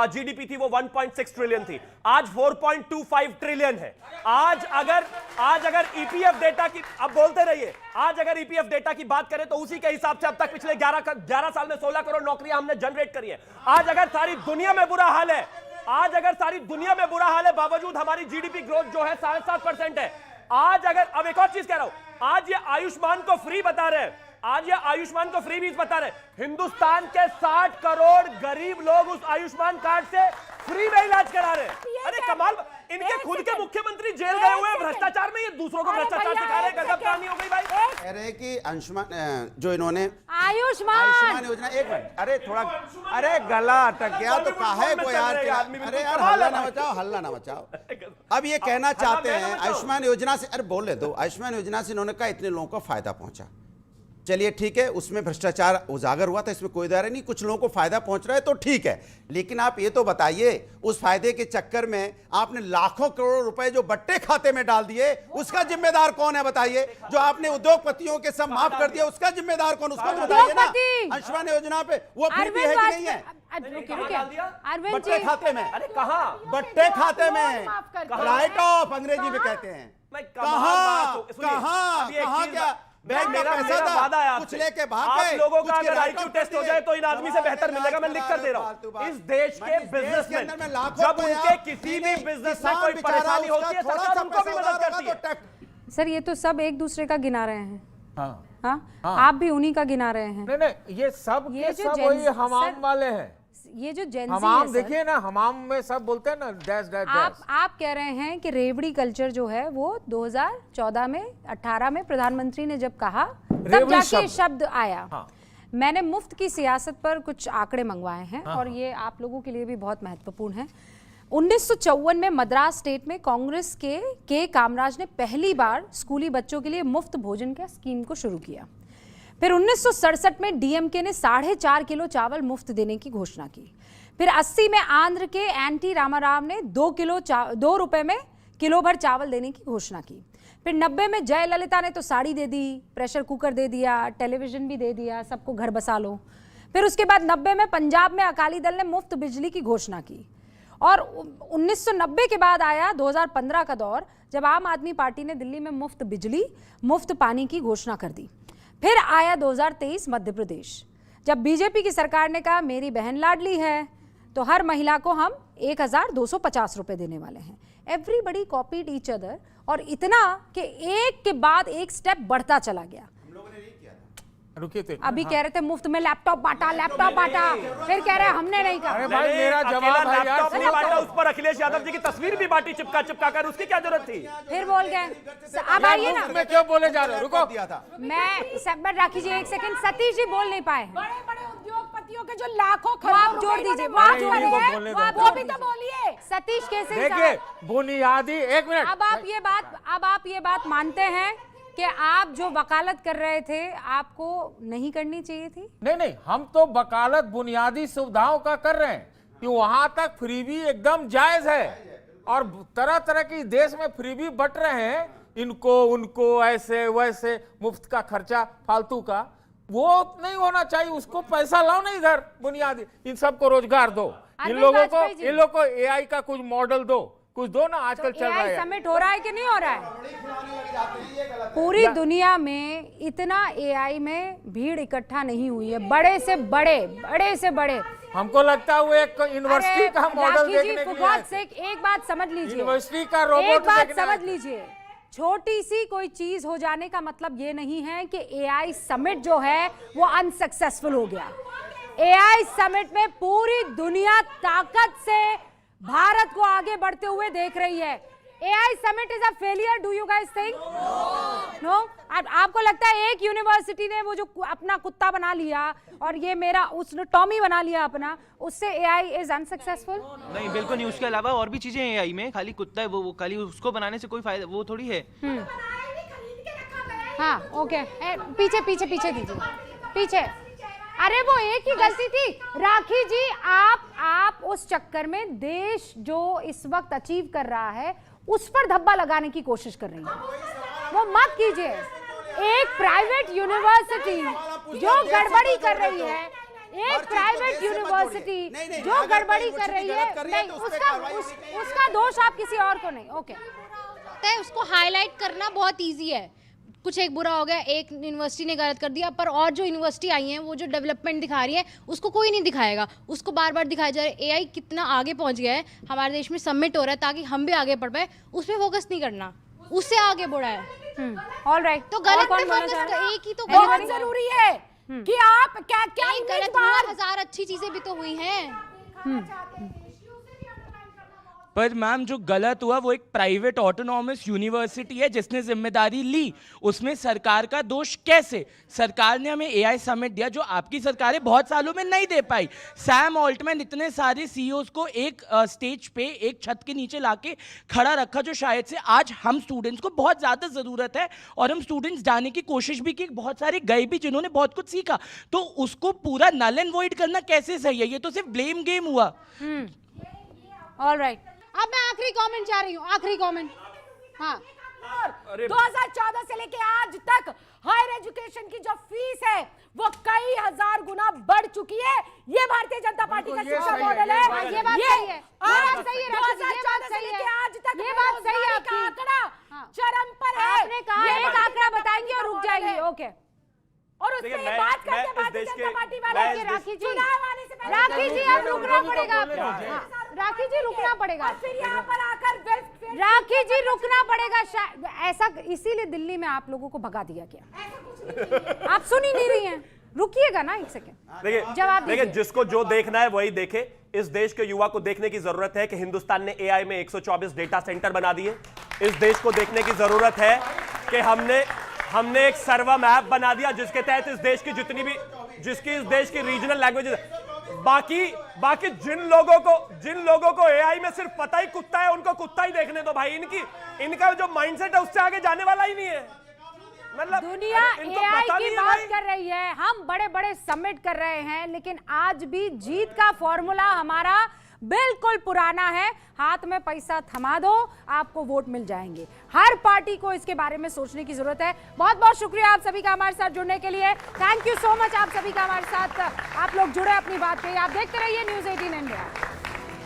जीडीपी थी वो 1.6 ट्रिलियन थी, आज 4.25 ट्रिलियन है। आज अगर ईपीएफ डेटा की, अब बोलते रहिए, आज अगर ईपीएफ डेटा की बात करें तो उसी के हिसाब से अब तक पिछले 11 साल में 16 करोड़ नौकरियां हमने जनरेट करी है। आज अगर सारी दुनिया में बुरा हाल है, बावजूद हमारी जीडीपी ग्रोथ जो है 7.5% है। आज अगर, अब एक और चीज कह रहा हूं, आज ये आयुष्मान को फ्री बता रहे हैं, बीज बता रहे हैं। हिंदुस्तान के 60 करोड़ गरीब लोग उस आयुष्मान कार्ड से फ्री में इलाज करा रहे हैं। अरे कमाल, इनके खुद के मुख्यमंत्री जेल गए हुए हैं भ्रष्टाचार में, ये दूसरों को भ्रष्टाचार सिखा रहे हैं। गजब कहानी हो गई भाई। कह रहे हैं कि अंशुमान जो इन्होंने आयुष्मान योजना, एक मिनट, अरे थोड़ा, अरे गला अटक गया तो काहे को यार, अरे यार हल्ला ना मचाओ। अब ये कहना चाहते हैं आयुष्मान योजना से, अरे बोले दो, आयुष्मान योजना से इन्होंने कहा इतने लोगों को फायदा पहुंचा, चलिए ठीक है, उसमें भ्रष्टाचार उजागर हुआ था, इसमें कोई दायरा नहीं, कुछ लोगों को फायदा पहुंच रहा है तो ठीक है, लेकिन आप ये तो बताइए उस फायदे के चक्कर में आपने लाखों करोड़ रुपए जो बट्टे खाते में डाल दिए, उसका जिम्मेदार कौन है बताइए? जो आपने उद्योगपतियों के सब माफ कर दिया, उसका जिम्मेदार कौन, उसको बताइए ना। आयुष्मान योजना पे वो फिर भी है कि नहीं है? बट्टे खाते में, अरे कहां बट्टे खाते में, राइट ऑफ अंग्रेजी में कहते हैं, कहां क्या बैंक में पैसा था, कुछ लेके भाग गए। आप लोगों का अगर आईक्यू टेस्ट हो जाए तो इन आदमी से बेहतर मिलेगा, मैं लिख कर दे रहा हूं। इस देश के बिजनेसमैन जब उनके किसी भी बिजनेस में कोई परेशानी होती है, सरकार उनको भी मदद करती है। सर ये तो सब एक दूसरे का गिना रहे हैं। हाँ, आप भी उन्हीं का गिना रहे हैं। नहीं, ये सब वही हमाम वाले हैं। ये जो जेंजी हमाम देखिए ना, हमाम में सब बोलते हैं ना डैश डैश डैश। आप कह रहे हैं कि रेवड़ी कल्चर जो है वो 2014 में 18 में प्रधानमंत्री ने जब कहा तब जाके शब्द आया। हाँ। मैंने मुफ्त की सियासत पर कुछ आंकड़े मंगवाए हैं। हाँ। और ये आप लोगों के लिए भी बहुत महत्वपूर्ण है। 1954 में मद्रास स्टेट में कांग्रेस के कामराज ने पहली बार स्कूली बच्चों के लिए मुफ्त भोजन का स्कीम को शुरू किया। फिर 1967 में डीएमके ने 4.5 किलो चावल मुफ्त देने की घोषणा की। फिर 80 में आंध्र के एनटी रामाराव ने 2 रुपए में किलो भर चावल देने की घोषणा की। फिर 90 में जयललिता ने तो साड़ी दे दी, प्रेशर कुकर दे दिया, टेलीविजन भी दे दिया, सबको घर बसा लो। फिर उसके बाद 90 में पंजाब में अकाली दल ने मुफ्त बिजली की घोषणा की। और 1990 के बाद आया 2015 का दौर, जब आम आदमी पार्टी ने दिल्ली में मुफ्त बिजली, मुफ्त पानी की घोषणा कर दी। फिर आया 2023 मध्य प्रदेश, जब बीजेपी की सरकार ने कहा मेरी बहन लाडली है तो हर महिला को हम 1250 रुपए देने वाले हैं। एवरीबडी कॉपीड ईच अदर, और इतना कि एक के बाद एक स्टेप बढ़ता चला गया। अभी कह रहे थे मुफ्त में लैपटॉप बांटा, फिर कह रहे हैं हमने नहीं कहा। अरे भाई मेरा जवाब है यार, नहीं बांटा, उस पर अखिलेश यादव जी की तस्वीर भी बांटी चिपका कर, उसकी क्या जरूरत थी? फिर बोल गए। अब आइए ना, मैं क्यों बोले जा रहे हो, रुको। मैं सब रख लीजिए एक सेकंड। सतीश जी बोल नहीं पाए। बड़े उद्योगपतियों के जो लाखों आप जोड़ दीजिए, वो भी तो बोलिए। सतीश कैसे? देखिए बुनियादी, एक मिनट। अब आप ये बात मानते हैं कि आप जो वकालत कर रहे थे आपको नहीं करनी चाहिए थी? नहीं, हम तो वकालत बुनियादी सुविधाओं का कर रहे हैं कि वहां तक फ्रीबी एकदम जायज है, और तरह तरह की देश में फ्रीबी बट रहे हैं, इनको उनको ऐसे वैसे मुफ्त का खर्चा फालतू का, वो नहीं होना चाहिए। उसको पैसा लाओ ना इधर, बुनियादी इन सबको रोजगार दो, इन लोगों को एआई का कुछ मॉडल दो, कुछ दो ना, आजकल चल रहा है। समिट हो रहा है कि नहीं हो रहा है? पूरी दुनिया में इतना एआई में भीड़ इकट्ठा नहीं हुई है, बड़े से बड़े। हमको लगता है वो एक यूनिवर्सिटी का मॉडल देखने के लिए। एक बात समझ लीजिए, यूनिवर्सिटी का रोबोट, एक बात समझ लीजिए, छोटी सी कोई चीज हो जाने का मतलब ये नहीं है कि एआई समिट जो है वो अनसक्सेसफुल हो गया। एआई समिट में पूरी दुनिया ताकत से भारत को आगे बढ़ते हुए देख रही है। AI summit is a failure, do you guys think? No? आपको लगता है एक यूनिवर्सिटी ने वो जो अपना कुत्ता बना लिया और ये मेरा उसने टॉमी बना लिया अपना, उससे एआई इज अनसक्सेसफुल? नहीं, बिल्कुल नहीं। उसके अलावा और भी चीजें हैं एआई में, खाली कुत्ता है वो खाली उसको बनाने से कोई फायदा वो थोड़ी है। हाँ ओके, पीछे दीजिए, पीछे। अरे वो एक ही गलती थी राखी जी, आप उस चक्कर में देश जो इस वक्त अचीव कर रहा है उस पर धब्बा लगाने की कोशिश कर रही है, वो मत कीजिए। एक प्राइवेट यूनिवर्सिटी जो गड़बड़ी कर रही है, एक प्राइवेट यूनिवर्सिटी जो गड़बड़ी कर रही है, नहीं उसका दोष आप किसी और को नहीं। ओके, उसको हाईलाइट करना बहुत इजी है, कुछ एक बुरा हो गया, एक यूनिवर्सिटी ने गलत कर दिया, पर और जो यूनिवर्सिटी आई हैं वो जो डेवलपमेंट दिखा रही है उसको कोई नहीं दिखाएगा, उसको बार बार दिखाया जा रहा है। एआई कितना आगे पहुंच गया है, हमारे देश में समिट हो रहा है ताकि हम भी आगे बढ़ पाए, उस पर फोकस नहीं करना, उससे आगे बढ़ा है। ऑलराइट, तो गलत पे फोकस कर, एक ही तो बहुत जरूरी है कि आप क्या गलत हुआ, 1000 अच्छी चीजें भी तो हुई हैं। पर मैम जो गलत हुआ वो एक प्राइवेट ऑटोनॉमस यूनिवर्सिटी है जिसने जिम्मेदारी ली, उसमें सरकार का दोष कैसे? सरकार ने हमें एआई समिट दिया जो आपकी सरकारें बहुत सालों में नहीं दे पाई। सैम ऑल्टमैन इतने सारे सीईओज को एक स्टेज पे एक छत के नीचे लाके खड़ा रखा जो शायद से आज हम स्टूडेंट्स को बहुत ज़्यादा ज़रूरत है, और हम स्टूडेंट्स जाने की कोशिश भी की, बहुत सारे गए भी जिन्होंने बहुत कुछ सीखा, तो उसको पूरा नल एंड वॉइड करना कैसे सही है? ये तो सिर्फ ब्लेम गेम हुआ। ऑलराइट, अब मैं आखिरी कमेंट जा रही हूँ, आखिरी कमेंट। हाँ, 2014 से लेके आज तक हायर एजुकेशन की जो फीस है वो कई हजार गुना बढ़ चुकी है। ये भारतीय जनता पार्टी का शिक्षा मॉडल है। ये बात सही है, आज सही है, 2014 से लेके आज तक ये बात सही है, का आंकड़ा चरम पर है। आपने कहा एक आंकड़ा बताएंगे और रुक जाएंगे। ओके, और उससे बात करते भारतीय जनता पार्टी वाले राखी जी, चुनाव आने से पहले राखी जी अब रुकना पड़ेगा आपको। राखी जी रुकना पड़ेगा, फिर यहाँ पर आकर राखी जी रुकना पड़ेगा। ऐसा इसीलिए दिल्ली में आप लोगों को भगा दिया गया। आप सुन ही नहीं रही हैं, रुकिएगा ना एक सेकंड। देखिए जिसको जो देखना है वही देखे। इस देश के युवा को देखने की जरूरत है कि हिंदुस्तान ने एआई में 124 डेटा सेंटर बना दिए। इस देश को देखने की जरूरत है कि हमने एक सर्वम ऐप बना दिया जिसके तहत इस देश की जितनी भी इस देश की रीजनल लैंग्वेजेस, बाकी जिन लोगों को एआई में सिर्फ पता ही कुत्ता है, उनको कुत्ता ही देखने दो भाई। इनका जो माइंडसेट है उससे आगे जाने वाला ही नहीं है। मतलब दुनिया एआई की बात कर रही है, हम बड़े बड़े समिट कर रहे हैं, लेकिन आज भी जीत का फॉर्मूला हमारा बिल्कुल पुराना है। हाथ में पैसा थमा दो, आपको वोट मिल जाएंगे। हर पार्टी को इसके बारे में सोचने की जरूरत है। बहुत बहुत शुक्रिया आप सभी का हमारे साथ जुड़ने के लिए। थैंक यू सो मच आप सभी का हमारे साथ, आप लोग जुड़े अपनी बात पे। आप देखते रहिए न्यूज़ 18 इंडिया।